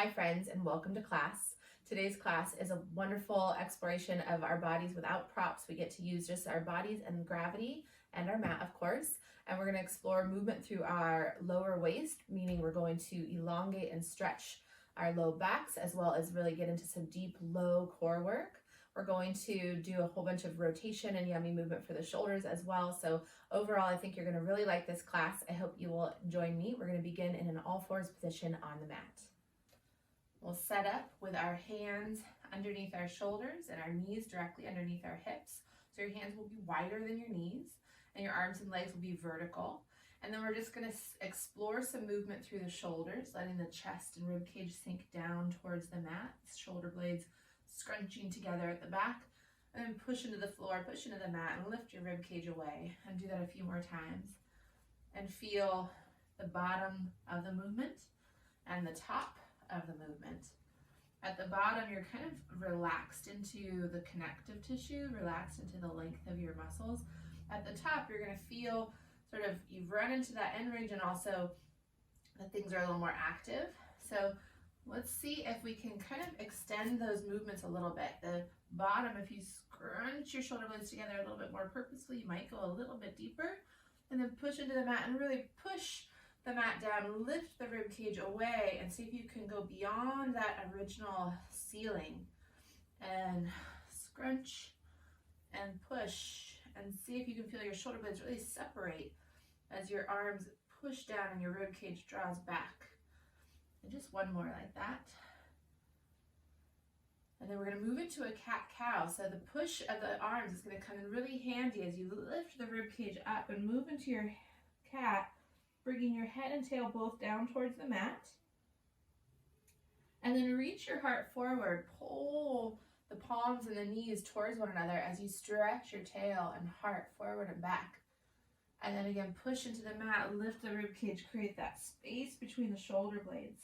Hi friends, and welcome to class. Today's class is a wonderful exploration of our bodies without props. We get to use just our bodies and gravity and our mat, of course, and we're going to explore movement through our lower waist, meaning we're going to elongate and stretch our low backs as well as really get into some deep low core work. We're going to do a whole bunch of rotation and yummy movement for the shoulders as well. So overall, I think you're going to really like this class. I hope you will join me. We're going to begin in an all fours position on the mat. We'll set up with our hands underneath our shoulders and our knees directly underneath our hips. So your hands will be wider than your knees and your arms and legs will be vertical. And then we're just going to explore some movement through the shoulders, letting the chest and rib cage sink down towards the mat, shoulder blades scrunching together at the back, and then push into the floor, push into the mat, and lift your rib cage away. And do that a few more times. And feel the bottom of the movement and the top of the movement. At the bottom, you're kind of relaxed into the connective tissue, relaxed into the length of your muscles. At the top, you're going to feel sort of, you've run into that end range and also that things are a little more active. So let's see if we can kind of extend those movements a little bit. The bottom, if you scrunch your shoulder blades together a little bit more purposefully, you might go a little bit deeper, and then push into the mat and really push the mat down, lift the rib cage away, and see if you can go beyond that original ceiling and scrunch and push and see if you can feel your shoulder blades really separate as your arms push down and your rib cage draws back. And just one more like that. And then we're going to move into a cat-cow. So the push of the arms is going to come in really handy as you lift the rib cage up and move into your cat, bringing your head and tail both down towards the mat. And then reach your heart forward. Pull the palms and the knees towards one another as you stretch your tail and heart forward and back. And then again, push into the mat, lift the rib cage, create that space between the shoulder blades.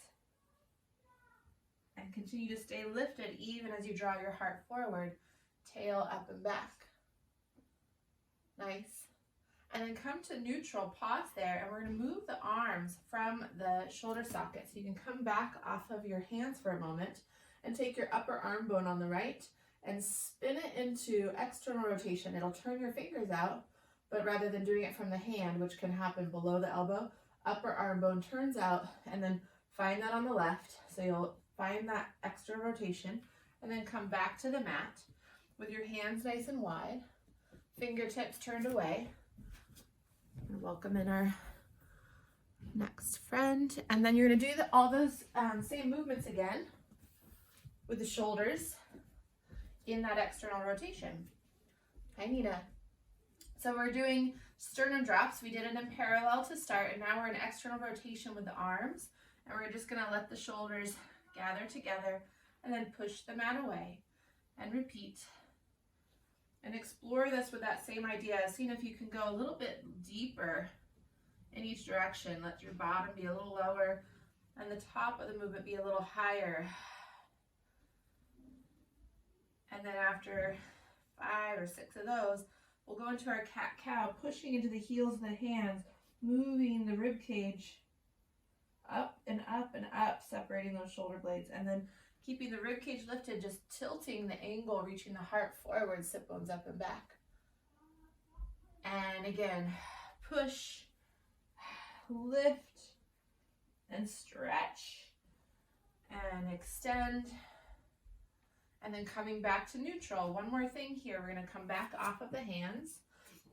And continue to stay lifted even as you draw your heart forward, tail up and back. Nice. And then come to neutral, pause there, and we're going to move the arms from the shoulder socket. So you can come back off of your hands for a moment and take your upper arm bone on the right and spin it into external rotation. It'll turn your fingers out, but rather than doing it from the hand, which can happen below the elbow, upper arm bone turns out, and then find that on the left. So you'll find that external rotation and then come back to the mat with your hands nice and wide, fingertips turned away. Welcome in our next friend. And then you're going to do all those same movements again with the shoulders in that external rotation. Hi, Nina. So we're doing sternum drops. We did it in parallel to start, and now we're in external rotation with the arms. And we're just going to let the shoulders gather together and then push the mat away and repeat. And explore this with that same idea, seeing if you can go a little bit deeper in each direction. Let your bottom be a little lower and the top of the movement be a little higher. And then after 5 or 6 of those, we'll go into our cat-cow, pushing into the heels of the hands, moving the rib cage up and up and up, separating those shoulder blades, and then keeping the rib cage lifted, just tilting the angle, reaching the heart forward, sit bones up and back. And again, push, lift, and stretch, and extend, and then coming back to neutral. One more thing here, we're going to come back off of the hands,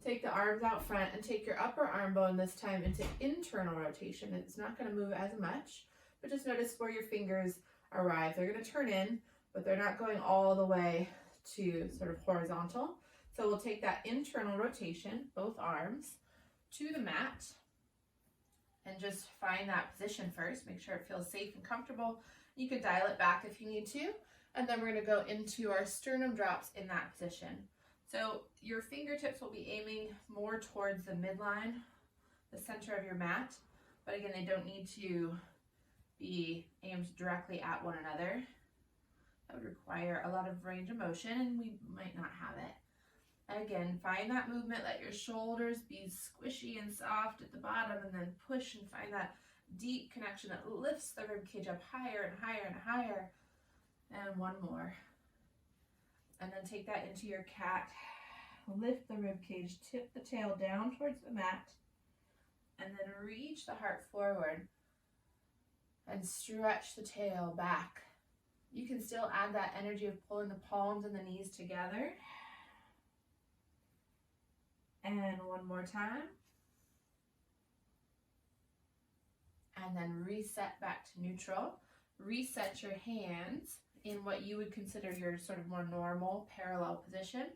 take the arms out front, and take your upper arm bone this time into internal rotation. It's not going to move as much, but just notice where your fingers arrive. They're going to turn in, but they're not going all the way to sort of horizontal. So we'll take that internal rotation, both arms, to the mat, and just find that position first. Make sure it feels safe and comfortable. You can dial it back if you need to, and then we're going to go into our sternum drops in that position. So your fingertips will be aiming more towards the midline, the center of your mat, but again, they don't need to be aimed directly at one another. That would require a lot of range of motion, and we might not have it. Again, find that movement, let your shoulders be squishy and soft at the bottom, and then push and find that deep connection that lifts the rib cage up higher and higher and higher. And one more. And then take that into your cat. Lift the rib cage, tip the tail down towards the mat, and then reach the heart forward and stretch the tail back. You can still add that energy of pulling the palms and the knees together. And one more time. And then reset back to neutral. Reset your hands in what you would consider your sort of more normal parallel position.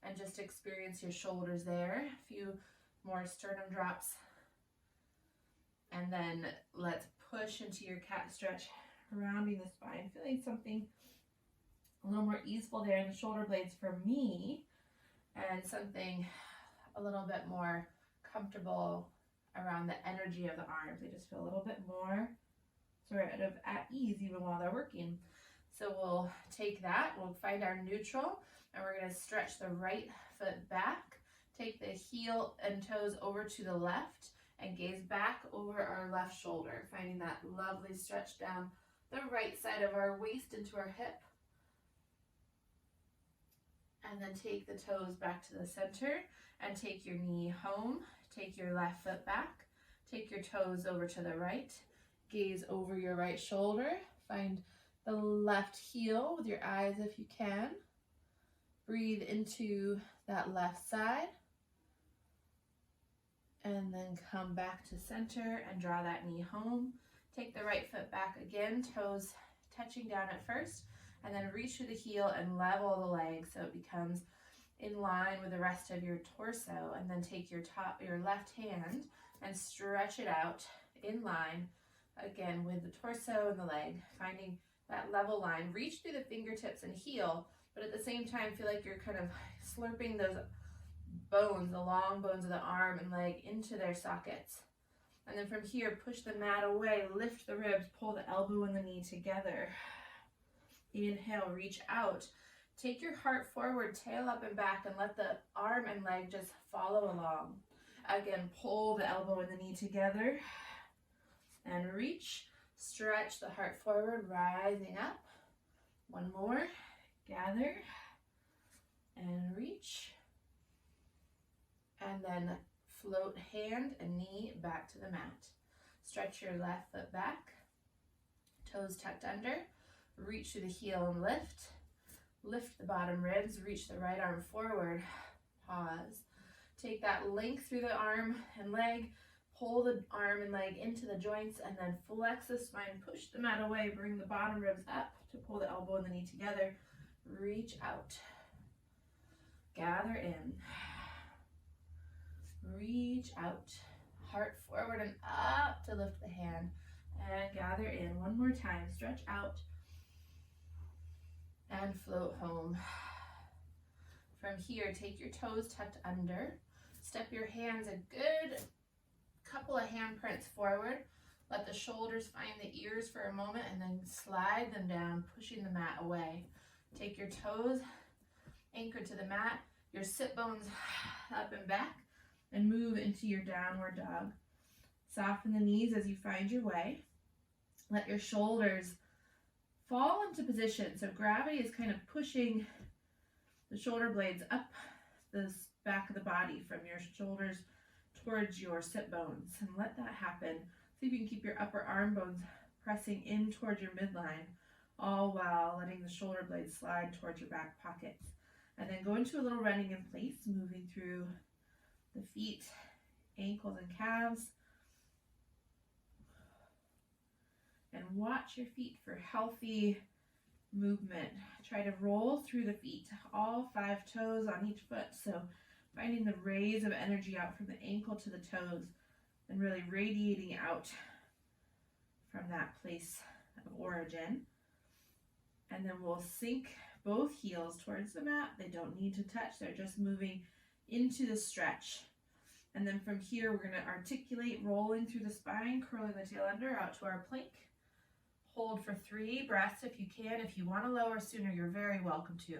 And just experience your shoulders there. A few more sternum drops. And then let's push into your cat stretch, rounding the spine, feeling something a little more easeful there in the shoulder blades for me, and something a little bit more comfortable around the energy of the arms. They just feel a little bit more sort of at ease even while they're working. So we'll take that, we'll find our neutral, and we're going to stretch the right foot back, take the heel and toes over to the left, and gaze back over our left shoulder, finding that lovely stretch down the right side of our waist into our hip. And then take the toes back to the center and take your knee home, take your left foot back, take your toes over to the right, gaze over your right shoulder, find the left heel with your eyes if you can. Breathe into that left side. And then come back to center and draw that knee home. Take the right foot back again, toes touching down at first, and then reach through the heel and level the leg so it becomes in line with the rest of your torso. And then take your left hand and stretch it out in line again with the torso and the leg, finding that level line. Reach through the fingertips and heel, but at the same time feel like you're kind of slurping those bones, the long bones of the arm and leg into their sockets. And then from here, push the mat away, lift the ribs, pull the elbow and the knee together. Inhale, reach out. Take your heart forward, tail up and back, and let the arm and leg just follow along. Again, pull the elbow and the knee together and reach. Stretch the heart forward, rising up. One more. Gather and reach. And then float hand and knee back to the mat. Stretch your left foot back, toes tucked under, reach through the heel and lift. Lift the bottom ribs, reach the right arm forward, pause. Take that length through the arm and leg, pull the arm and leg into the joints, and then flex the spine, push the mat away, bring the bottom ribs up to pull the elbow and the knee together. Reach out, gather in. Reach out, heart forward and up to lift the hand, and gather in. One more time, stretch out and float home. From here, take your toes tucked under, step your hands a good couple of handprints forward, let the shoulders find the ears for a moment, and then slide them down, pushing the mat away. Take your toes anchored to the mat, your sit bones up and back, and move into your downward dog. Soften the knees as you find your way. Let your shoulders fall into position. So gravity is kind of pushing the shoulder blades up the back of the body from your shoulders towards your sit bones. And let that happen. See if you can keep your upper arm bones pressing in towards your midline, all while letting the shoulder blades slide towards your back pockets. And then go into a little running in place, moving through the feet, ankles, and calves. And watch your feet for healthy movement. Try to roll through the feet, all 5 toes on each foot. So finding the rays of energy out from the ankle to the toes and really radiating out from that place of origin. And then we'll sink both heels towards the mat. They don't need to touch. They're just moving into the stretch. And then from here, we're going to articulate, rolling through the spine, curling the tail under out to our plank. Hold for 3 breaths if you can. If you want to lower sooner, you're very welcome to.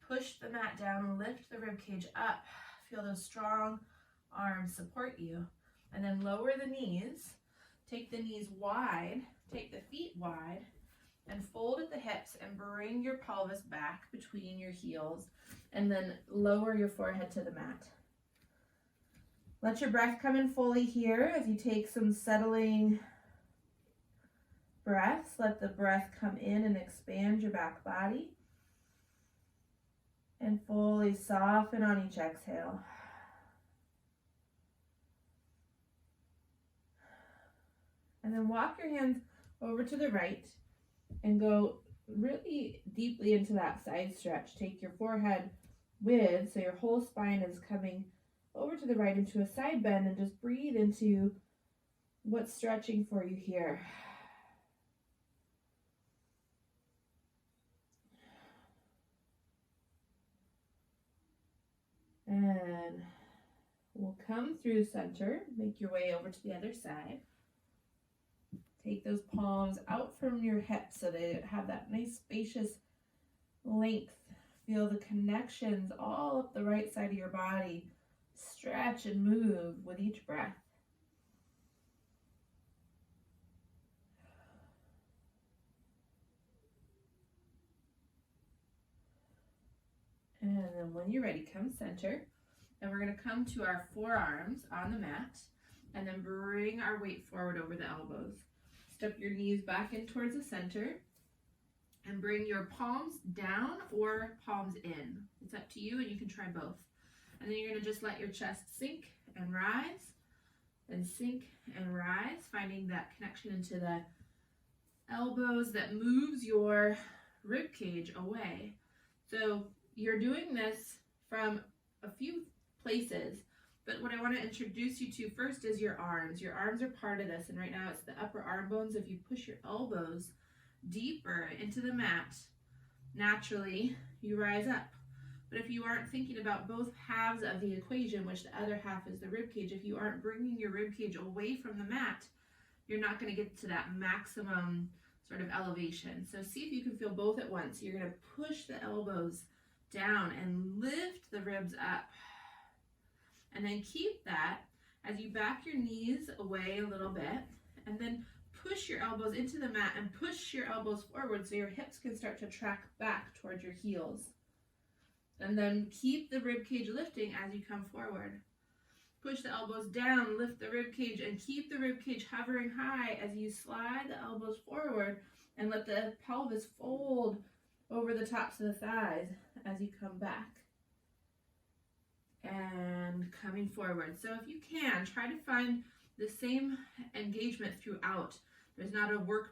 Push the mat down, lift the rib cage up. Feel those strong arms support you. And then lower the knees. Take the knees wide, take the feet wide, and fold at the hips and bring your pelvis back between your heels, and then lower your forehead to the mat. Let your breath come in fully here as you take some settling breaths. Let the breath come in and expand your back body. And fully soften on each exhale. And then walk your hands over to the right and go really deeply into that side stretch. Take your forehead width, so your whole spine is coming over to the right into a side bend, and just breathe into what's stretching for you here. And we'll come through center, make your way over to the other side. Take those palms out from your hips so they have that nice spacious length. Feel the connections all up the right side of your body. Stretch and move with each breath. And then when you're ready, come center. And we're going to come to our forearms on the mat. And then bring our weight forward over the elbows. Step your knees back in towards the center. And bring your palms down or palms in. It's up to you, and you can try both. And then you're going to just let your chest sink and rise. And sink and rise. Finding that connection into the elbows that moves your rib cage away. So you're doing this from a few places, but what I want to introduce you to first is your arms. Your arms are part of this, and right now it's the upper arm bones. If you push your elbows deeper into the mat, naturally you rise up. But if you aren't thinking about both halves of the equation, which the other half is the rib cage, if you aren't bringing your rib cage away from the mat, you're not going to get to that maximum sort of elevation. So see if you can feel both at once. You're going to push the elbows down and lift the ribs up. And then keep that as you back your knees away a little bit, and then push your elbows into the mat and push your elbows forward so your hips can start to track back towards your heels. And then keep the rib cage lifting as you come forward. Push the elbows down, lift the rib cage, and keep the rib cage hovering high as you slide the elbows forward and let the pelvis fold over the tops of the thighs as you come back. And coming forward. So if you can, try to find the same engagement throughout. There's not a work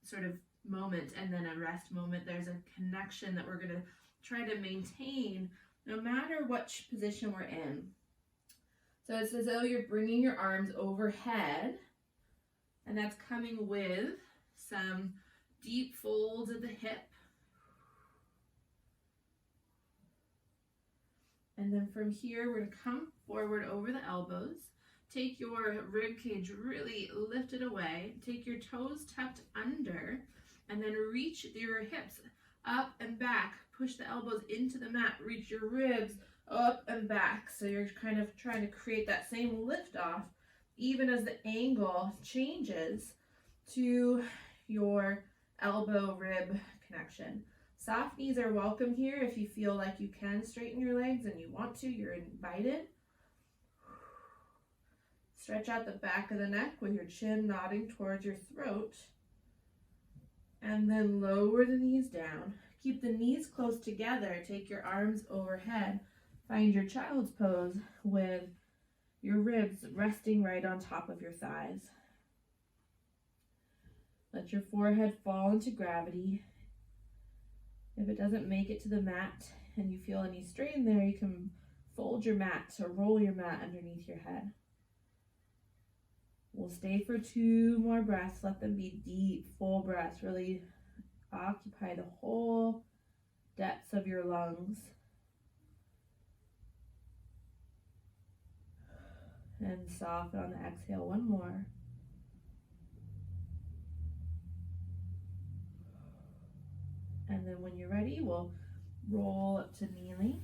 sort of moment and then a rest moment. There's a connection that we're going to try to maintain no matter which position we're in. So it's as though you're bringing your arms overhead, and that's coming with some deep folds of the hip. And then from here, we're going to come forward over the elbows. Take your rib cage really lifted away. Take your toes tucked under, and then reach your hips up and back. Push the elbows into the mat. Reach your ribs up and back. So you're kind of trying to create that same lift off, even as the angle changes to your elbow rib connection. Soft knees are welcome here. If you feel like you can straighten your legs and you want to, you're invited. Stretch out the back of the neck with your chin nodding towards your throat. And then lower the knees down. Keep the knees close together. Take your arms overhead. Find your child's pose with your ribs resting right on top of your thighs. Let your forehead fall into gravity. If it doesn't make it to the mat and you feel any strain there, you can fold your mat or roll your mat underneath your head. We'll stay for 2 more breaths. Let them be deep, full breaths. Really occupy the whole depths of your lungs. And soften on the exhale. 1 more. And then when you're ready, we'll roll up to kneeling.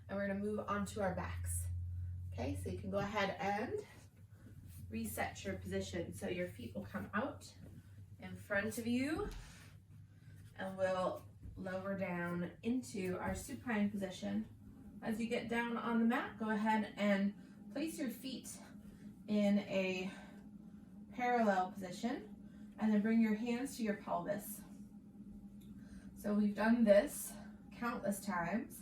And we're going to move on to our backs. Okay, so you can go ahead and reset your position. So your feet will come out in front of you, and we'll lower down into our supine position. As you get down on the mat, go ahead and place your feet in a parallel position, and then bring your hands to your pelvis. So we've done this countless times,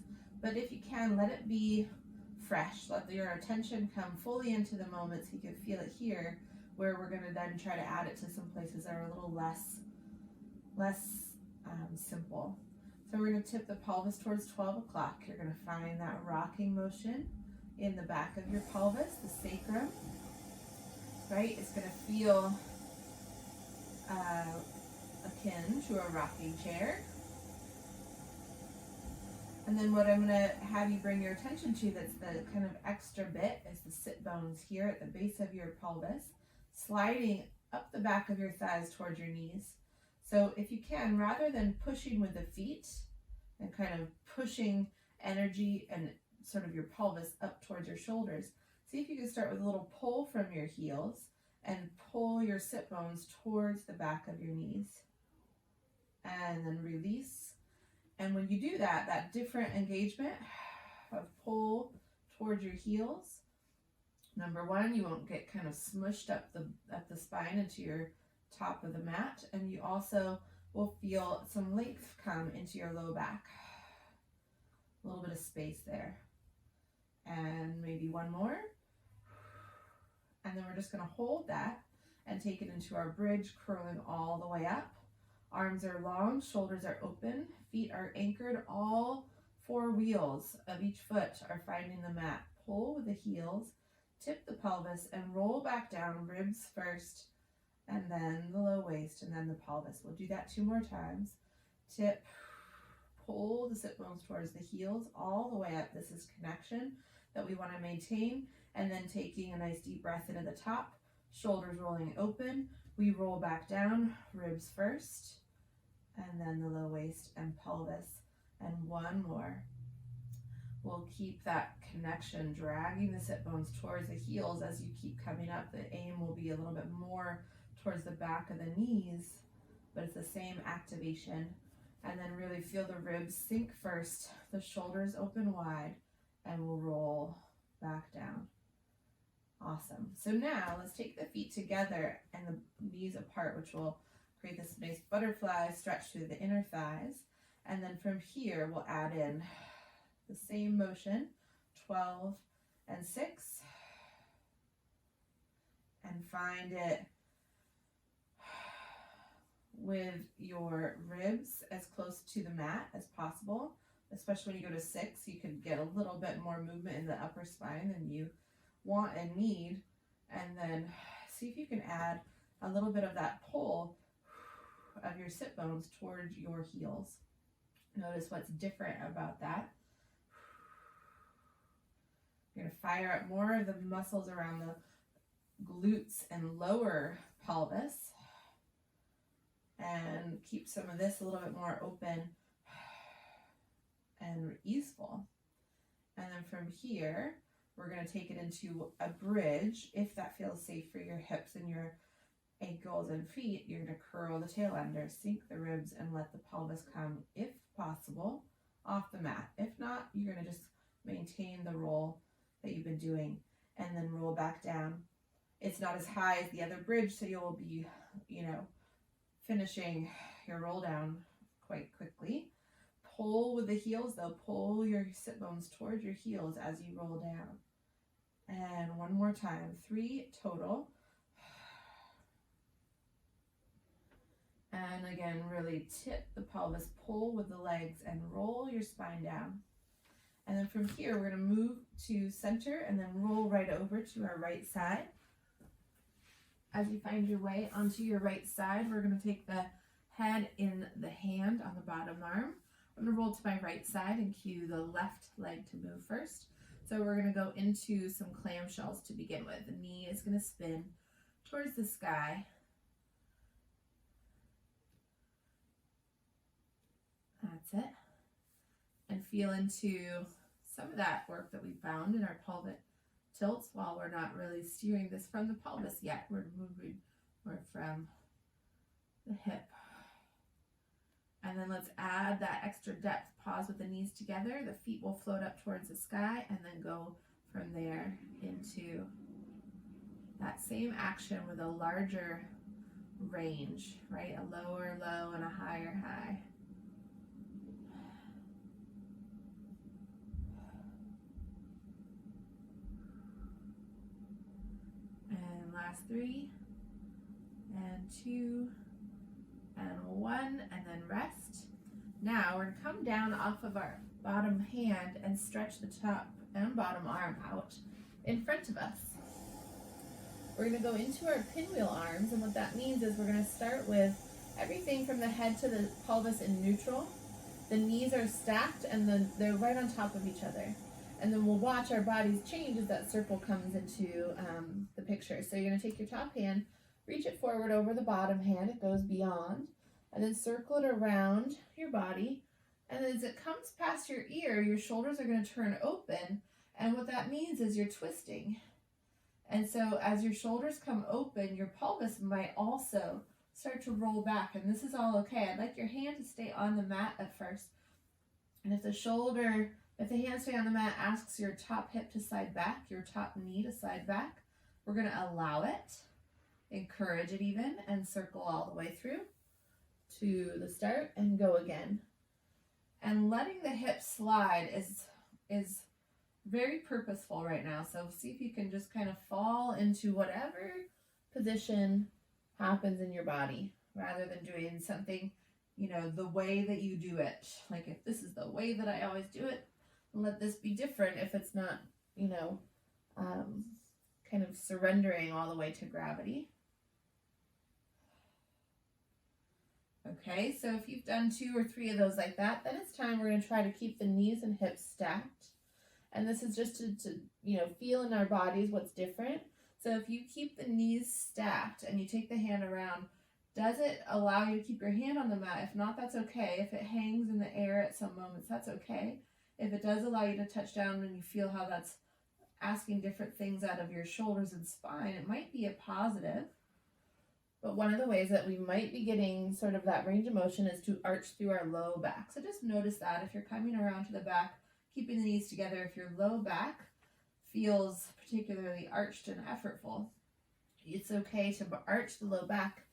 but if you can, let it be fresh. Let your attention come fully into the moment so you can feel it here, where we're going to then try to add it to some places that are a little less simple. So we're going to tip the pelvis towards 12 o'clock. You're going to find that rocking motion in the back of your pelvis, the sacrum, right? It's going to feel akin to a rocking chair. And then what I'm going to have you bring your attention to, that's the kind of extra bit, is the sit bones here at the base of your pelvis, sliding up the back of your thighs towards your knees. So if you can, rather than pushing with the feet and kind of pushing energy and sort of your pelvis up towards your shoulders, see if you can start with a little pull from your heels and pull your sit bones towards the back of your knees. And then release. And when you do that, that different engagement of pull towards your heels, number one, you won't get kind of smushed up the spine into your top of the mat, and you also will feel some length come into your low back. A little bit of space there. And maybe one more. And then we're just going to hold that and take it into our bridge, curling all the way up. Arms are long, shoulders are open, feet are anchored. All four wheels of each foot are finding the mat. Pull with the heels, tip the pelvis, and roll back down, ribs first, and then the low waist, and then the pelvis. We'll do that 2 more times. Tip, pull the sit bones towards the heels all the way up. This is connection that we want to maintain. And then taking a nice deep breath into the top, shoulders rolling open. We roll back down, ribs first, and then the low waist and pelvis. And one more. We'll keep that connection, dragging the sit bones towards the heels as you keep coming up. The aim will be a little bit more towards the back of the knees, but it's the same activation. And then really feel the ribs sink first, the shoulders open wide, and we'll roll back down. Awesome. So now let's take the feet together and the knees apart, which will create this nice butterfly stretch through the inner thighs. And then from here, we'll add in the same motion, 12 and 6, and find it with your ribs as close to the mat as possible. Especially when you go to 6, you can get a little bit more movement in the upper spine than you want and need. And then see if you can add a little bit of that pull of your sit bones toward your heels. Notice what's different about that. You're going to fire up more of the muscles around the glutes and lower pelvis, and keep some of this a little bit more open and easeful. And then from here, we're going to take it into a bridge. If that feels safe for your hips and your ankles and feet, you're going to curl the tail under, sink the ribs, and let the pelvis come, if possible, off the mat. If not, you're going to just maintain the roll that you've been doing and then roll back down. It's not as high as the other bridge, so you'll be, finishing your roll down quite quickly. Pull with the heels, though. Pull your sit bones towards your heels as you roll down. And one more time, 3 total. And again, really tip the pelvis, pull with the legs, and roll your spine down. And then from here, we're going to move to center and then roll right over to our right side. As you find your way onto your right side, we're going to take the head in the hand on the bottom arm. I'm going to roll to my right side and cue the left leg to move first. So we're going to go into some clam shells to begin with. The knee is going to spin towards the sky. That's it. And feel into some of that work that we found in our pelvic tilts while we're not really steering this from the pelvis yet. We're moving more from the hip. And then let's add that extra depth. Pause with the knees together. The feet will float up towards the sky and then go from there into that same action with a larger range, right? A lower low and a higher high. And last 3 and 2 and 1, and then rest. Now we're going to come down off of our bottom hand and stretch the top and bottom arm out in front of us. We're going to go into our pinwheel arms, and what that means is we're going to start with everything from the head to the pelvis in neutral. The knees are stacked and then they're right on top of each other. And then we'll watch our bodies change as that circle comes into the picture. So you're going to take your top hand, reach it forward over the bottom hand, it goes beyond, and then circle it around your body. And as it comes past your ear, your shoulders are going to turn open, and what that means is you're twisting. And so as your shoulders come open, your pelvis might also start to roll back, and this is all okay. I'd like your hand to stay on the mat at first. And if the hand stay on the mat asks your top hip to slide back, your top knee to slide back, we're going to allow it, encourage it even, and circle all the way through to the start and go again. And letting the hips slide is very purposeful right now. So see if you can just kind of fall into whatever position happens in your body rather than doing something, you know, the way that you do it. Like if this is the way that I always do it, let this be different if it's not, you know, kind of surrendering all the way to gravity. Okay, so if you've done 2 or 3 of those like that, then it's time we're going to try to keep the knees and hips stacked. And this is just to you know, feel in our bodies what's different. So if you keep the knees stacked and you take the hand around, does it allow you to keep your hand on the mat? If not, that's okay. If it hangs in the air at some moments, that's okay. If it does allow you to touch down and you feel how that's asking different things out of your shoulders and spine, it might be a positive. But one of the ways that we might be getting sort of that range of motion is to arch through our low back. So just notice that if you're coming around to the back, keeping the knees together, if your low back feels particularly arched and effortful, it's okay to arch the low back.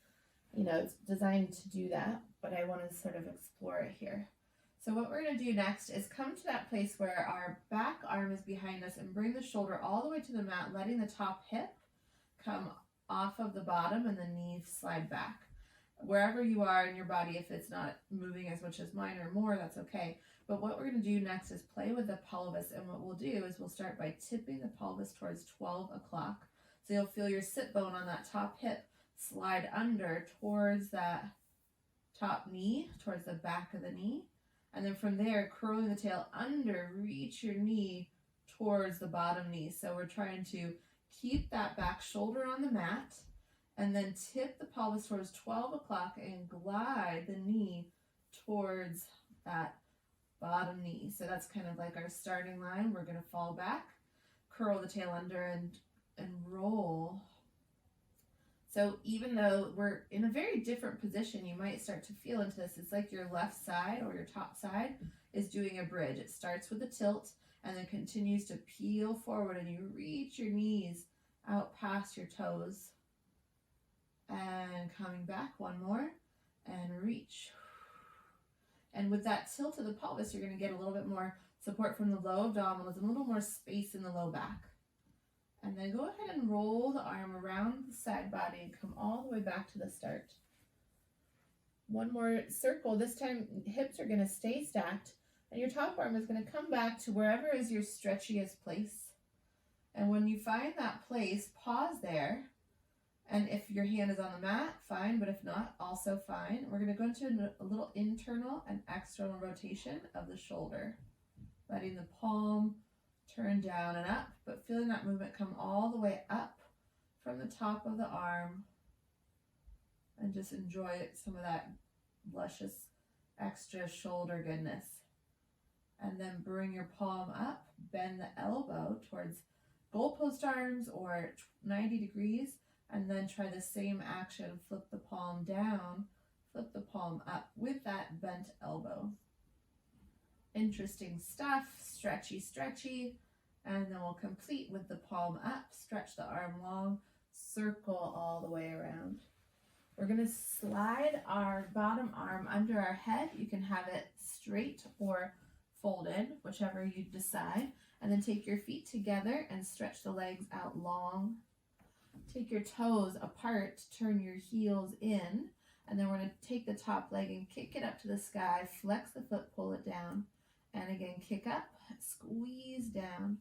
You know, it's designed to do that, but I want to sort of explore it here. So what we're going to do next is come to that place where our back arm is behind us and bring the shoulder all the way to the mat, letting the top hip come off of the bottom and the knees slide back. Wherever you are in your body, if it's not moving as much as mine or more, that's okay. But what we're going to do next is play with the pelvis, and what we'll do is we'll start by tipping the pelvis towards 12 o'clock. So you'll feel your sit bone on that top hip slide under towards that top knee, towards the back of the knee. And then from there, curling the tail under, reach your knee towards the bottom knee. So we're trying to keep that back shoulder on the mat and then tip the pelvis towards 12 o'clock and glide the knee towards that bottom knee. So that's kind of like our starting line. We're going to fall back, curl the tail under, and roll. So even though we're in a very different position, you might start to feel into this. It's like your left side or your top side is doing a bridge. It starts with a tilt and then continues to peel forward, and you reach your knees out past your toes and coming back one more and reach. And with that tilt of the pelvis, you're going to get a little bit more support from the low abdominals and a little more space in the low back. And then go ahead and roll the arm around the side body and come all the way back to the start. One more circle. This time hips are going to stay stacked and your top arm is going to come back to wherever is your stretchiest place. And when you find that place, pause there. And if your hand is on the mat, fine, but if not, also fine. We're going to go into a little internal and external rotation of the shoulder, letting the palm turn down and up, but feeling that movement come all the way up from the top of the arm, and just enjoy some of that luscious extra shoulder goodness. And then bring your palm up, bend the elbow towards goalpost arms or 90 degrees, and then try the same action. Flip the palm down, flip the palm up with that bent elbow. Interesting stuff, stretchy, stretchy. And then we'll complete with the palm up, stretch the arm long, circle all the way around. We're gonna slide our bottom arm under our head. You can have it straight or folded, whichever you decide. And then take your feet together and stretch the legs out long. Take your toes apart, turn your heels in, and then we're gonna take the top leg and kick it up to the sky, flex the foot, pull it down, and again, kick up, squeeze down,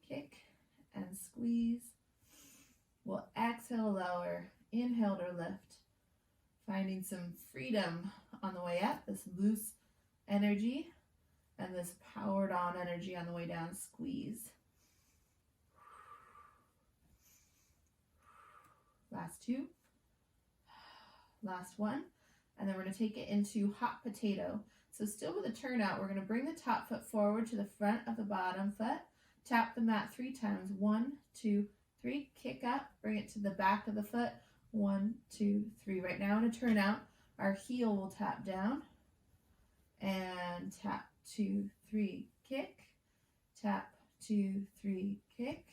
kick and squeeze. We'll exhale, lower, inhale or lift, finding some freedom on the way up, this loose energy, and this powered on energy on the way down, squeeze. Last two, last one, and then we're gonna take it into hot potato. So still with a turnout, we're gonna bring the top foot forward to the front of the bottom foot, tap the mat 3 times, 1, 2, 3, kick up, bring it to the back of the foot, 1, 2, 3. Right now in a turnout, our heel will tap down, and tap, 2, 3, kick, tap, 2, 3, kick,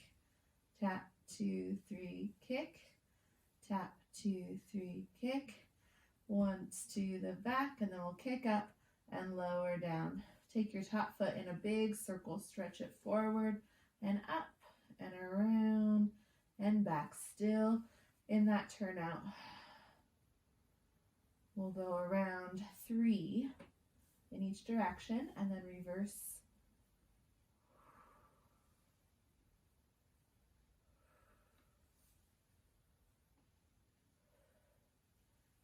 tap, 2, 3, kick, tap, 2, 3, kick, once to the back, and then we'll kick up and lower down. Take your top foot in a big circle, stretch it forward and up and around and back, still in that turnout. We'll go around 3 in each direction and then reverse.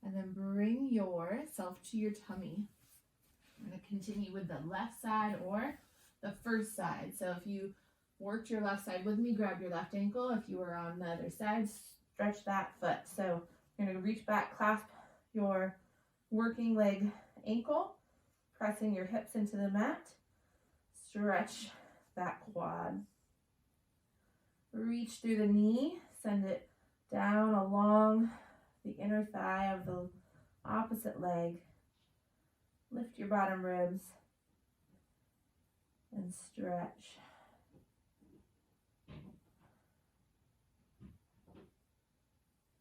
And then bring yourself to your tummy. I'm going to continue with the left side or the first side. So if you worked your left side with me, grab your left ankle. If you were on the other side, stretch that foot. So you're going to reach back, clasp your working leg ankle, pressing your hips into the mat. Stretch that quad. Reach through the knee, send it down along the inner thigh of the opposite leg. Lift your bottom ribs and stretch.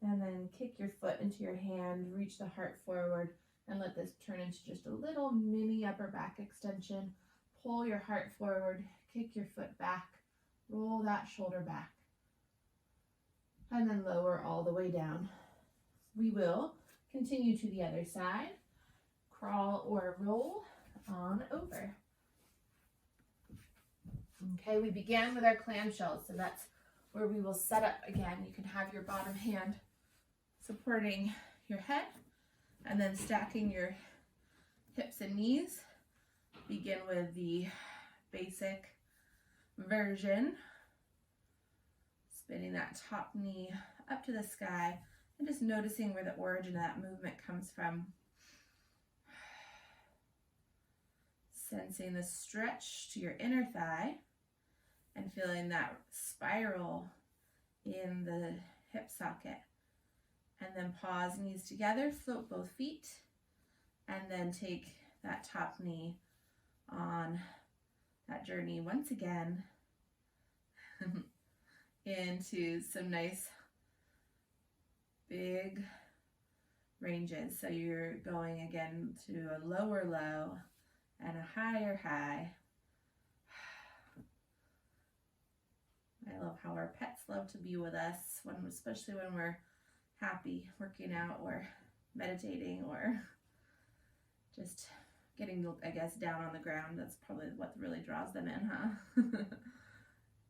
And then kick your foot into your hand, reach the heart forward, and let this turn into just a little mini upper back extension. Pull your heart forward, kick your foot back, roll that shoulder back, and then lower all the way down. We will continue to the other side. Crawl or roll on over. Okay, we began with our clam shells, so that's where we will set up again. You can have your bottom hand supporting your head and then stacking your hips and knees. Begin with the basic version, spinning that top knee up to the sky and just noticing where the origin of that movement comes from. Sensing the stretch to your inner thigh and feeling that spiral in the hip socket. And then pause, knees together, float both feet, and then take that top knee on that journey once again into some nice big ranges. So you're going again to a lower low and a higher high. I love how our pets love to be with us, especially when we're happy working out or meditating or just getting, I guess, down on the ground. That's probably what really draws them in, huh?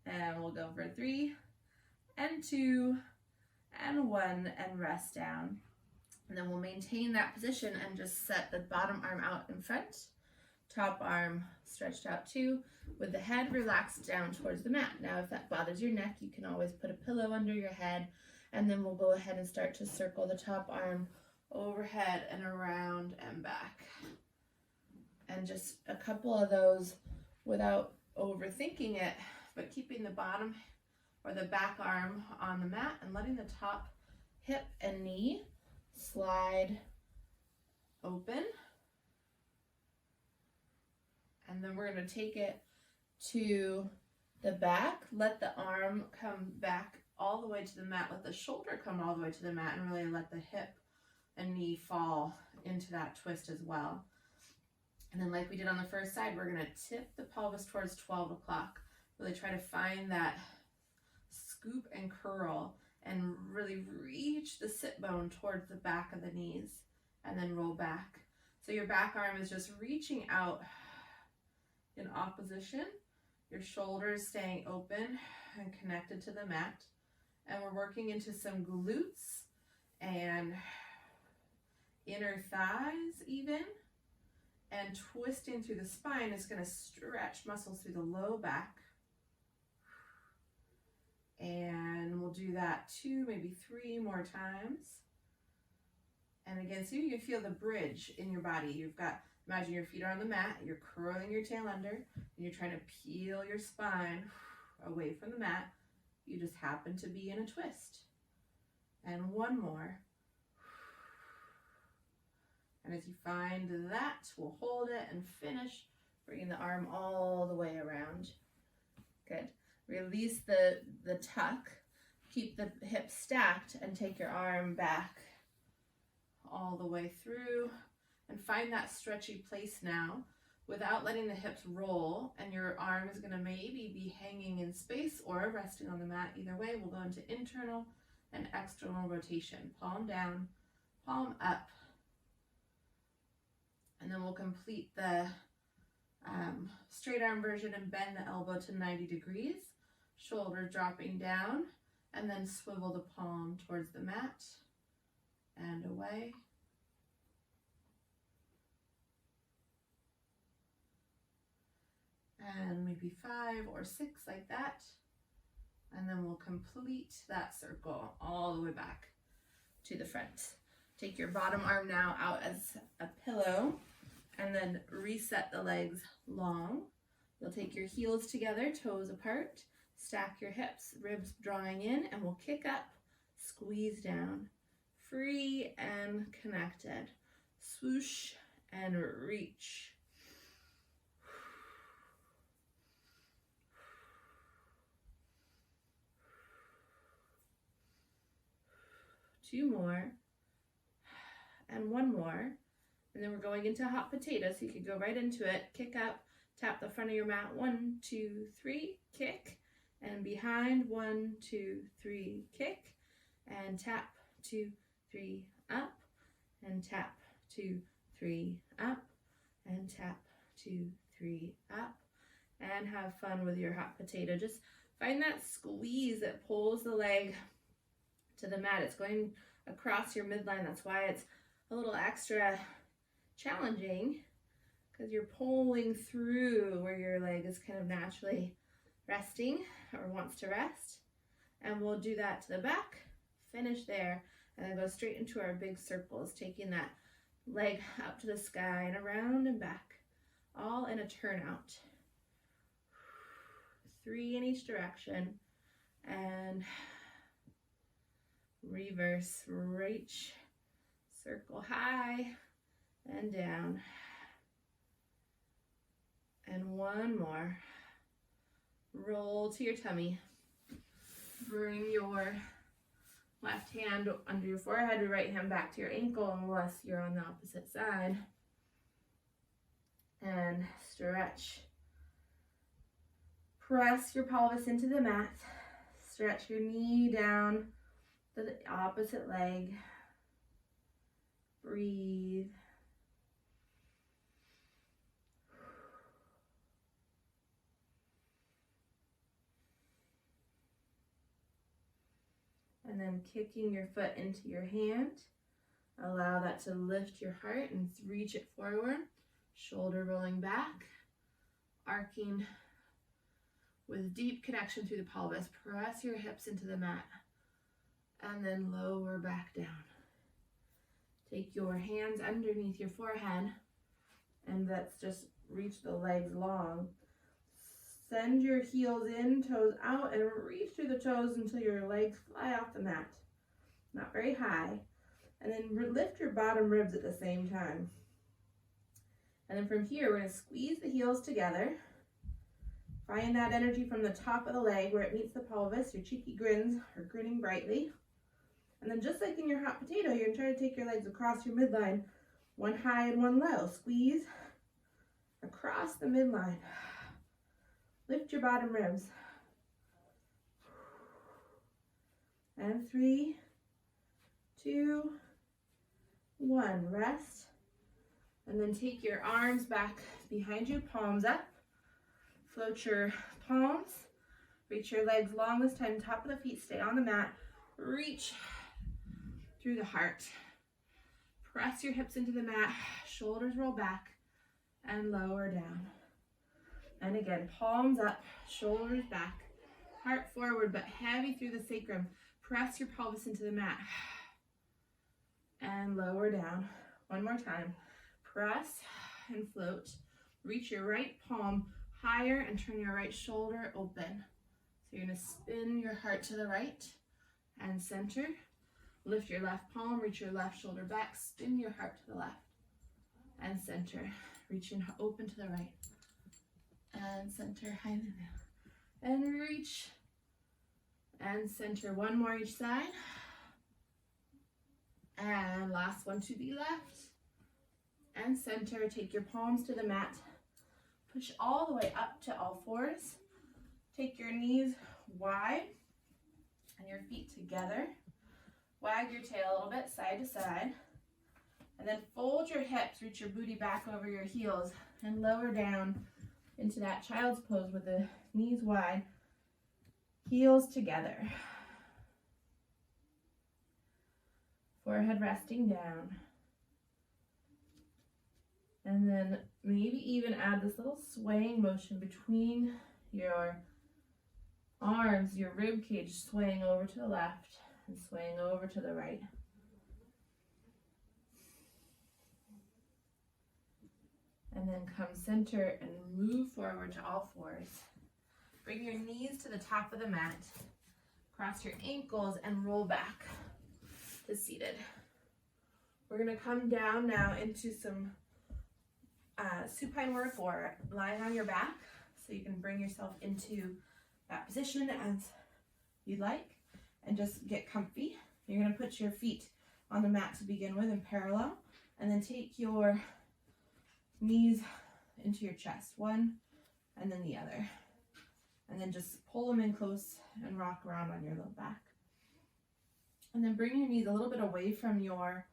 And we'll go for 3 and 2 and 1 and rest down. And then we'll maintain that position and just set the bottom arm out in front. Top arm stretched out too, with the head relaxed down towards the mat. Now, if that bothers your neck, you can always put a pillow under your head, and then we'll go ahead and start to circle the top arm overhead and around and back. And just a couple of those without overthinking it, but keeping the bottom or the back arm on the mat and letting the top hip and knee slide open. And then we're going to take it to the back. Let the arm come back all the way to the mat. Let the shoulder come all the way to the mat, and really let the hip and knee fall into that twist as well. And then like we did on the first side, we're going to tip the pelvis towards 12 o'clock. Really try to find that scoop and curl and really reach the sit bone towards the back of the knees, and then roll back. So your back arm is just reaching out in opposition. Your shoulders staying open and connected to the mat. And we're working into some glutes and inner thighs even. And twisting through the spine is going to stretch muscles through the low back. And we'll do that 2, maybe 3 more times. And again, see if you can feel the bridge in your body. You've got, imagine your feet are on the mat, you're curling your tail under, and you're trying to peel your spine away from the mat. You just happen to be in a twist. And 1 more. And as you find that, we'll hold it and finish, bringing the arm all the way around. Good. Release the tuck. Keep the hips stacked and take your arm back all the way through. And find that stretchy place now without letting the hips roll. And your arm is going to maybe be hanging in space or resting on the mat. Either way, we'll go into internal and external rotation. Palm down, palm up. And then we'll complete the straight arm version and bend the elbow to 90 degrees. Shoulder dropping down, and then swivel the palm towards the mat and away. And maybe 5 or 6 like that. And then we'll complete that circle all the way back to the front. Take your bottom arm now out as a pillow, and then reset the legs long. You'll take your heels together, toes apart, stack your hips, ribs drawing in, and we'll kick up, squeeze down, free and connected. Swoosh and reach. Two more, and 1 more, and then we're going into hot potato, so you can go right into it. Kick up, tap the front of your mat, 1, 2, 3, kick, and behind, 1, 2, 3, kick, and tap, 2, 3, up, and tap, 2, 3, up, and tap, 2, 3, up, and have fun with your hot potato. Just find that squeeze that pulls the leg to the mat. It's going across your midline. That's why it's a little extra challenging, because you're pulling through where your leg is kind of naturally resting or wants to rest. And we'll do that to the back, finish there, and then go straight into our big circles, taking that leg up to the sky and around and back, all in a turnout. 3 in each direction, and reverse, reach, circle high and down. And 1 more. Roll to your tummy. Bring your left hand under your forehead, your right hand back to your ankle unless you're on the opposite side. And stretch. Press your pelvis into the mat. Stretch your knee down to the opposite leg. Breathe. And then kicking your foot into your hand. Allow that to lift your heart and reach it forward. Shoulder rolling back. Arcing with deep connection through the pelvis. Press your hips into the mat. And then lower back down. Take your hands underneath your forehead. And let's just reach the legs long. Send your heels in, toes out, and reach through the toes until your legs fly off the mat. Not very high. And then lift your bottom ribs at the same time. And then from here, we're going to squeeze the heels together. Find that energy from the top of the leg where it meets the pelvis. Your cheeky grins are grinning brightly. And then just like in your hot potato, you're going to try to take your legs across your midline. One high and one low. Squeeze across the midline. Lift your bottom ribs. And 3, 2, 1. Rest. And then take your arms back behind you, palms up. Float your palms. Reach your legs long this time. Top of the feet, stay on the mat. Reach through the heart. Press your hips into the mat. Shoulders roll back and lower down. And again, palms up, shoulders back, heart forward, but heavy through the sacrum. Press your pelvis into the mat. And lower down. One more time. Press and float. Reach your right palm higher and turn your right shoulder open. So you're going to spin your heart to the right and center. Lift your left palm, reach your left shoulder back, spin your heart to the left and center. Reach and open to the right. And center, high and down. And reach. And center. One more each side. And last one to the left. And center. Take your palms to the mat. Push all the way up to all fours. Take your knees wide and your feet together. Wag your tail a little bit, side to side. And then fold your hips. Reach your booty back over your heels. And lower down into that child's pose with the knees wide, heels together. Forehead resting down. And then maybe even add this little swaying motion between your arms, your rib cage swaying over to the left and swaying over to the right. And then come center and move forward to all fours. Bring your knees to the top of the mat. Cross your ankles and roll back to seated. We're going to come down now into some supine work or lying on your back. So you can bring yourself into that position as you'd like and just get comfy. You're going to put your feet on the mat to begin with in parallel and then take your knees into your chest, one and then the other, and then just pull them in close and rock around on your low back. And then bring your knees a little bit away from your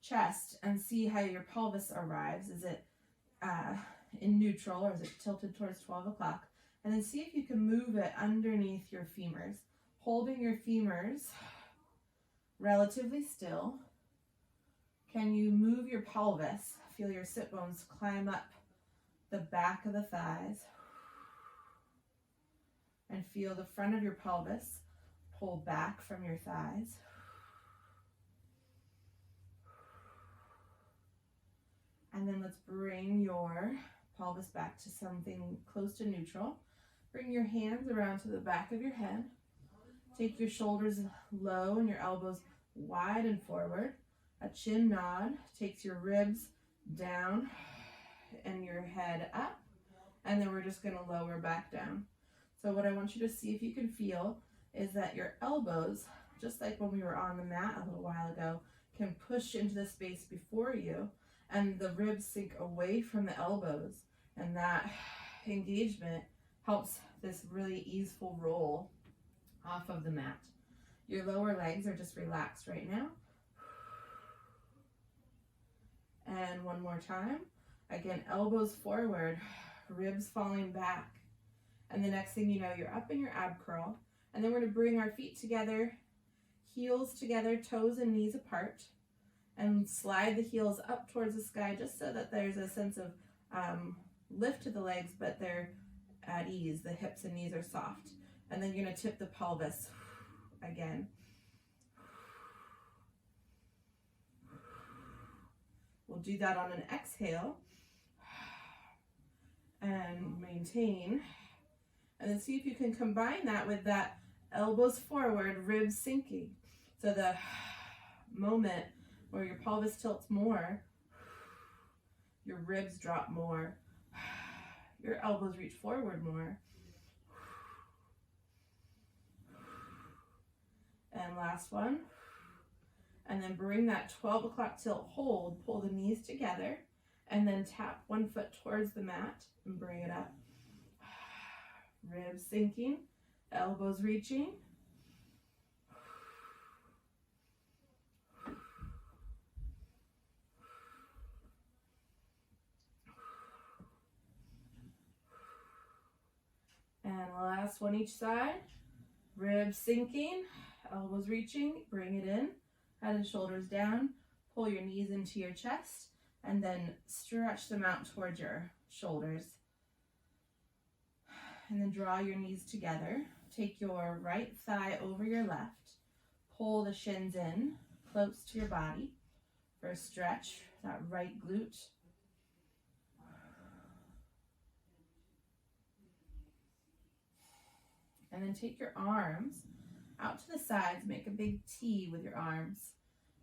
chest and see how your pelvis arrives. Is it in neutral or is it tilted towards 12 o'clock? And then see if you can move it underneath your femurs, holding your femurs relatively still. Can you move your pelvis? Feel your sit bones climb up the back of the thighs. And feel the front of your pelvis pull back from your thighs. And then let's bring your pelvis back to something close to neutral. Bring your hands around to the back of your head. Take your shoulders low and your elbows wide and forward. A chin nod takes your ribs down and your head up, and then we're just going to lower back down. So what I want you to see if you can feel is that your elbows, just like when we were on the mat a little while ago, can push into the space before you, and the ribs sink away from the elbows, and that engagement helps this really easeful roll off of the mat. Your lower legs are just relaxed right now. And one more time. Again, elbows forward, ribs falling back. And the next thing you know, you're up in your ab curl. And then we're going to bring our feet together, heels together, toes and knees apart. And slide the heels up towards the sky just so that there's a sense of lift to the legs, but they're at ease. The hips and knees are soft. And then you're going to tip the pelvis again. We'll do that on an exhale and maintain And then see if you can combine that with that elbows forward, ribs sinking. So the moment where your pelvis tilts more, your ribs drop more, your elbows reach forward more. And last one. And then bring that 12 o'clock tilt, hold, pull the knees together, and then tap one foot towards the mat and bring it up. Ribs sinking, elbows reaching. And last one each side. Ribs sinking, elbows reaching, bring it in, head and shoulders down, pull your knees into your chest, and then stretch them out towards your shoulders. And then draw your knees together. Take your right thigh over your left, pull the shins in close to your body for a stretch, that right glute. And then take your arms out to the sides, make a big T with your arms.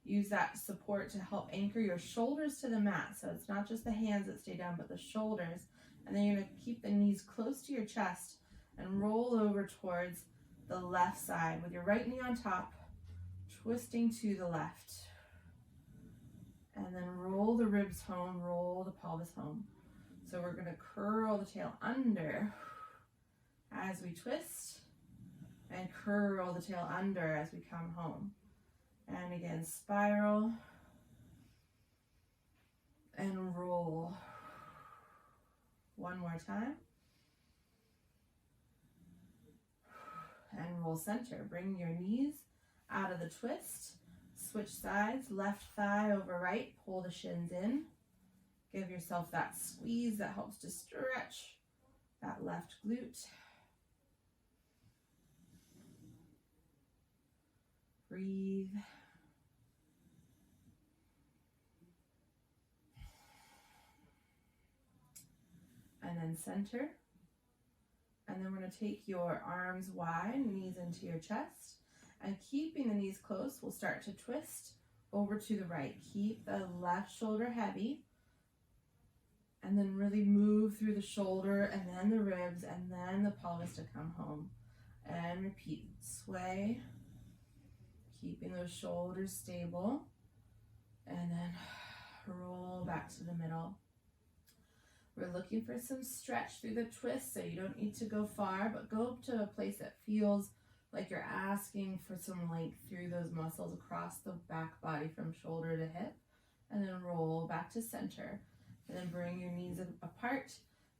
Use that support to help anchor your shoulders to the mat. So it's not just the hands that stay down, but the shoulders. And then you're going to keep the knees close to your chest and roll over towards the left side with your right knee on top, twisting to the left. And then roll the ribs home, roll the pelvis home. So we're going to curl the tail under as we twist, and curl the tail under as we come home. And again, spiral and roll. One more time. And roll center. Bring your knees out of the twist. Switch sides, left thigh over right. Pull the shins in. Give yourself that squeeze that helps to stretch that left glute. Breathe. And then center. And then we're going to take your arms wide, knees into your chest. And keeping the knees close, we'll start to twist over to the right. Keep the left shoulder heavy. And then really move through the shoulder and then the ribs and then the pelvis to come home. And repeat. Sway. Keeping those shoulders stable, and then roll back to the middle. We're looking for some stretch through the twist, so you don't need to go far, but go to a place that feels like you're asking for some length through those muscles across the back body from shoulder to hip, and then roll back to center. And then bring your knees apart,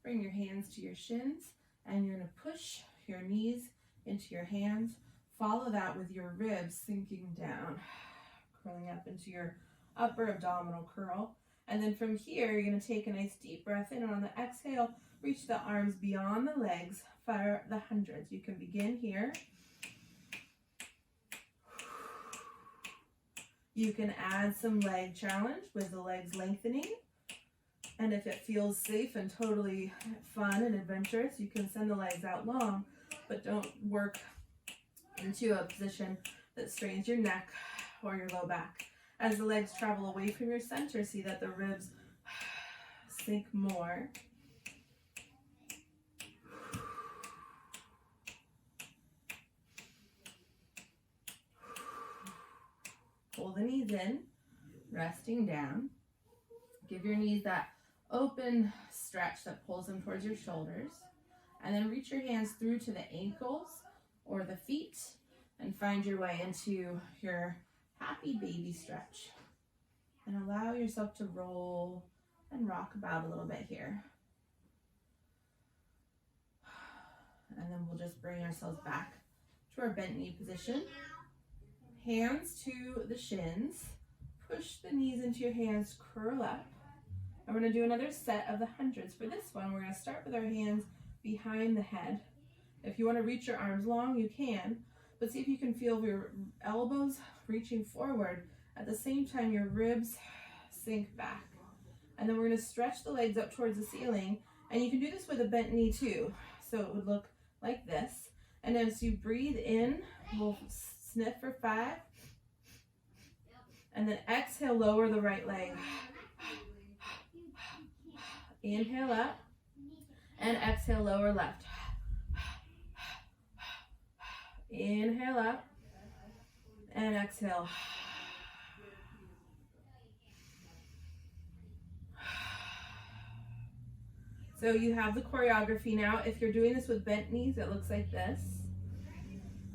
bring your hands to your shins, and you're going to push your knees into your hands. Follow that with your ribs sinking down, curling up into your upper abdominal curl. And then from here, you're going to take a nice deep breath in, and on the exhale, reach the arms beyond the legs, fire the hundreds. You can begin here. You can add some leg challenge with the legs lengthening. And if it feels safe and totally fun and adventurous, you can send the legs out long, but don't work into a position that strains your neck or your low back. As the legs travel away from your center, see that the ribs sink more. Pull the knees in, resting down. Give your knees that open stretch that pulls them towards your shoulders. And then reach your hands through to the ankles or the feet and find your way into your happy baby stretch. And allow yourself to roll and rock about a little bit here. And then we'll just bring ourselves back to our bent knee position. Hands to the shins. Push the knees into your hands, curl up. And we're going to do another set of the hundreds. For this one, we're going to start with our hands behind the head. If you want to reach your arms long, you can, but see if you can feel your elbows reaching forward. At the same time, your ribs sink back. And then we're going to stretch the legs up towards the ceiling. And you can do this with a bent knee too. So it would look like this. And as you breathe in, we'll sniff for 5. And then exhale, lower the right leg. Inhale up. And exhale, lower left. Inhale up. And exhale. So you have the choreography now. If you're doing this with bent knees, it looks like this.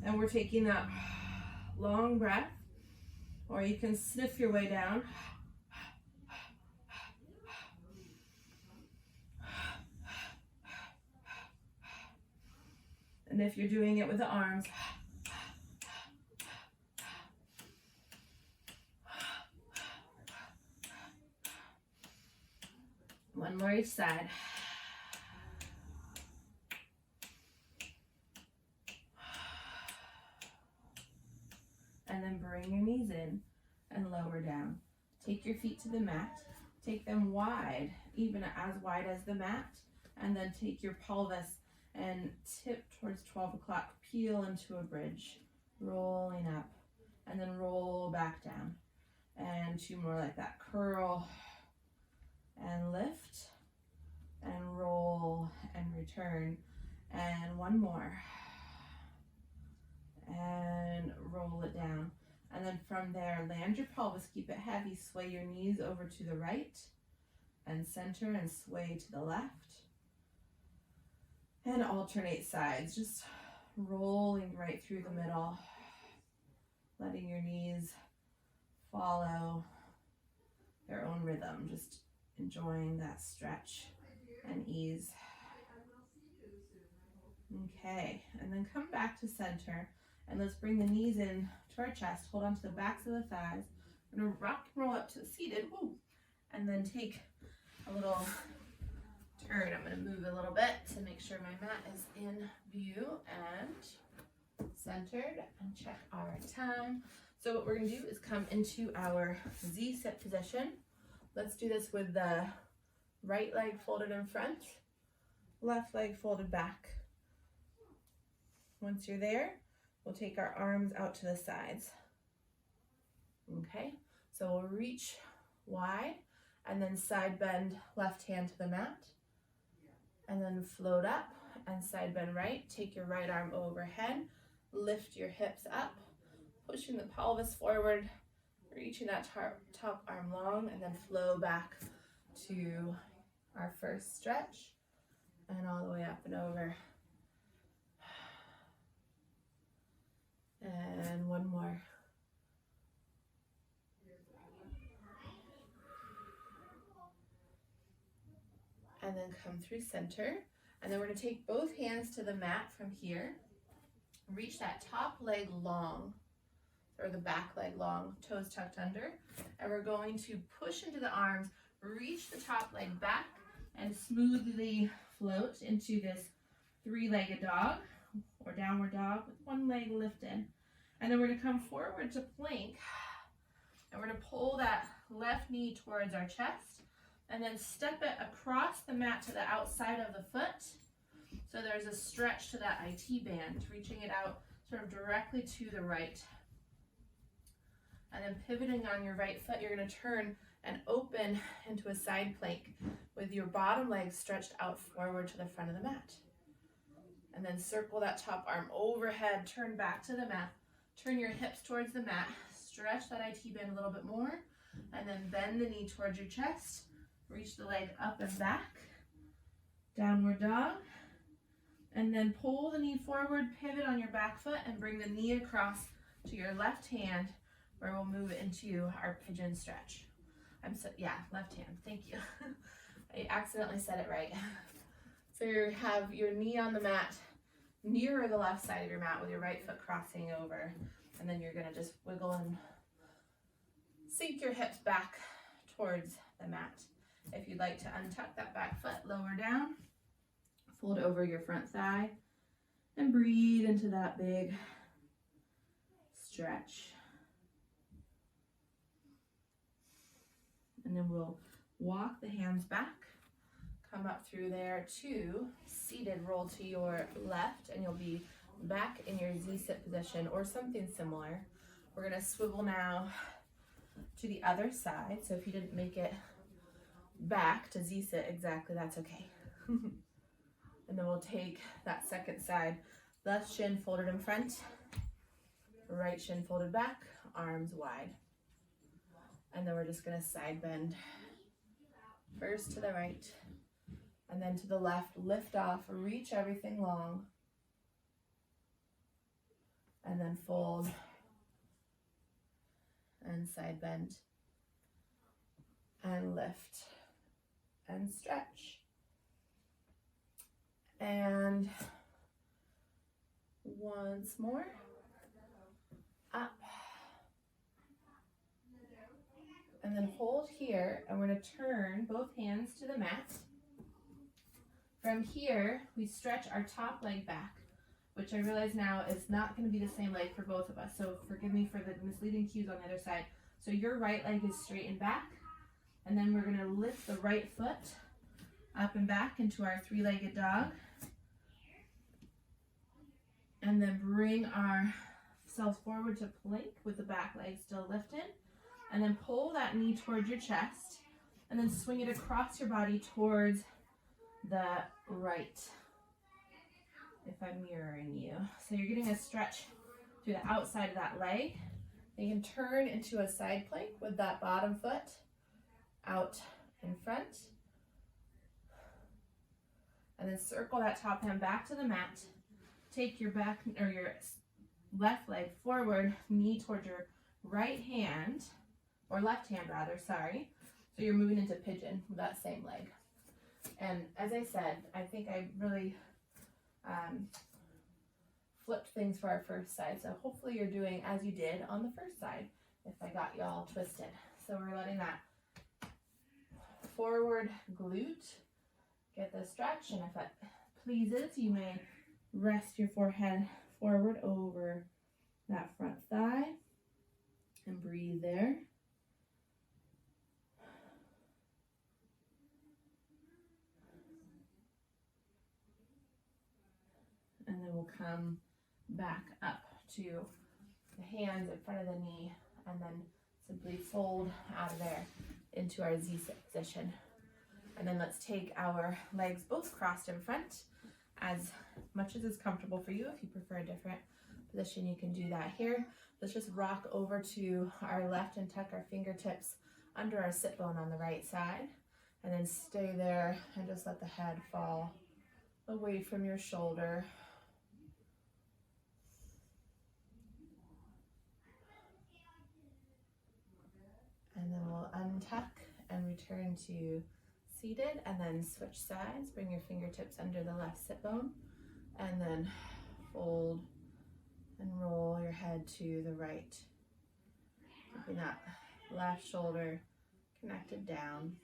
And we're taking that long breath. Or you can sniff your way down. And if you're doing it with the arms, one more each side. And then bring your knees in and lower down. Take your feet to the mat. Take them wide, even as wide as the mat. And then take your pelvis and tip towards 12 o'clock. Peel into a bridge, rolling up. And then roll back down. And 2 more like that. Curl and lift. And roll and return. And 1 more. And roll it down. And then from there, land your pelvis, keep it heavy, sway your knees over to the right and center and sway to the left. And alternate sides, just rolling right through the middle, letting your knees follow their own rhythm, just enjoying that stretch and ease. Okay, and then come back to center. And let's bring the knees in to our chest. Hold on to the backs of the thighs. We're going to rock and roll up to seated. Woo. And then take a little turn. I'm going to move a little bit to make sure my mat is in view and centered. And check our time. So what we're going to do is come into our Z-sit position. Let's do this with the right leg folded in front, left leg folded back. Once you're there, we'll take our arms out to the sides. Okay, so we'll reach wide and then side bend left hand to the mat. And then float up and side bend right. Take your right arm overhead, lift your hips up, pushing the pelvis forward, reaching that top arm long, and then flow back to our first stretch and all the way up and over. And 1 more. And then come through center. And then we're going to take both hands to the mat from here. Reach that top leg long, or the back leg long, toes tucked under. And we're going to push into the arms, reach the top leg back, and smoothly float into this 3-legged dog, or downward dog with 1 leg lifted. And then we're going to come forward to plank. And we're going to pull that left knee towards our chest. And then step it across the mat to the outside of the foot. So there's a stretch to that IT band, reaching it out sort of directly to the right. And then pivoting on your right foot, you're going to turn and open into a side plank with your bottom leg stretched out forward to the front of the mat. And then circle that top arm overhead, turn back to the mat, turn your hips towards the mat, stretch that IT band a little bit more, and then bend the knee towards your chest, reach the leg up and back, downward dog, and then pull the knee forward, pivot on your back foot, and bring the knee across to your left hand, where we'll move into our pigeon stretch. Left hand, thank you. I accidentally said it right. So you have your knee on the mat, nearer the left side of your mat with your right foot crossing over. And then you're gonna just wiggle and sink your hips back towards the mat. If you'd like to untuck that back foot, lower down, fold over your front thigh, and breathe into that big stretch. And then we'll walk the hands back, come up through there to seated, roll to your left, and you'll be back in your Z-sit position or something similar. We're gonna swivel now to the other side. So if you didn't make it back to Z-sit exactly, that's okay. And then we'll take that second side, left shin folded in front, right shin folded back, arms wide. And then we're just gonna side bend. First to the right, and then to the left, lift off, reach everything long, and then fold and side bend and lift and stretch. And once more, up. And then hold here, and we're going to turn both hands to the mat. From here, we stretch our top leg back, which I realize now is not going to be the same leg for both of us. So forgive me for the misleading cues on the other side. So your right leg is straight and back, and then we're going to lift the right foot up and back into our three-legged dog. And then bring ourselves forward to plank with the back leg still lifted. And then pull that knee towards your chest, and then swing it across your body towards the right, if I'm mirroring you. So you're getting a stretch through the outside of that leg. You can turn into a side plank with that bottom foot out in front. And then circle that top hand back to the mat. Take your back, or your left leg forward, knee towards your right hand, or left hand rather, sorry. So you're moving into pigeon with that same leg. And as I said, I think I really flipped things for our first side. So hopefully you're doing as you did on the first side, if I got you all twisted. So we're letting that forward glute get the stretch, and if it pleases, you may rest your forehead forward over that front thigh and breathe there. And then we'll come back up to the hands in front of the knee, and then simply fold out of there into our Z-sit position. And then let's take our legs both crossed in front, as much as is comfortable for you. If you prefer a different position, you can do that here. Let's just rock over to our left and tuck our fingertips under our sit bone on the right side, and then stay there and just let the head fall away from your shoulder. And then we'll untuck and return to seated, and then switch sides. Bring your fingertips under the left sit bone, and then fold and roll your head to the right. Keeping that left shoulder connected down.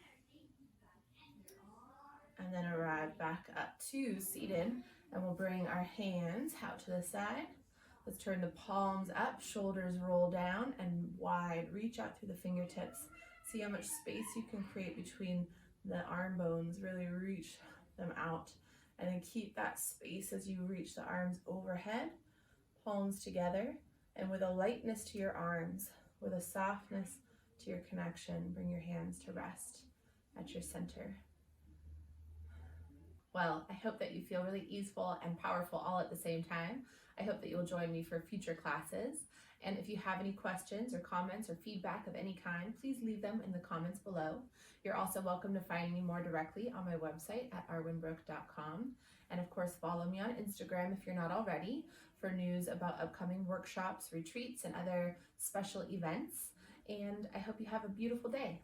And then arrive back up to seated, and we'll bring our hands out to the side. Let's turn the palms up, shoulders roll down and wide. Reach out through the fingertips. See how much space you can create between the arm bones. Really reach them out, and then keep that space as you reach the arms overhead, palms together, and with a lightness to your arms, with a softness to your connection, bring your hands to rest at your center. Well, I hope that you feel really easeful and powerful all at the same time. I hope that you'll join me for future classes. And if you have any questions or comments or feedback of any kind, please leave them in the comments below. You're also welcome to find me more directly on my website at arwenbrooke.com. And of course, follow me on Instagram if you're not already, for news about upcoming workshops, retreats, and other special events. And I hope you have a beautiful day.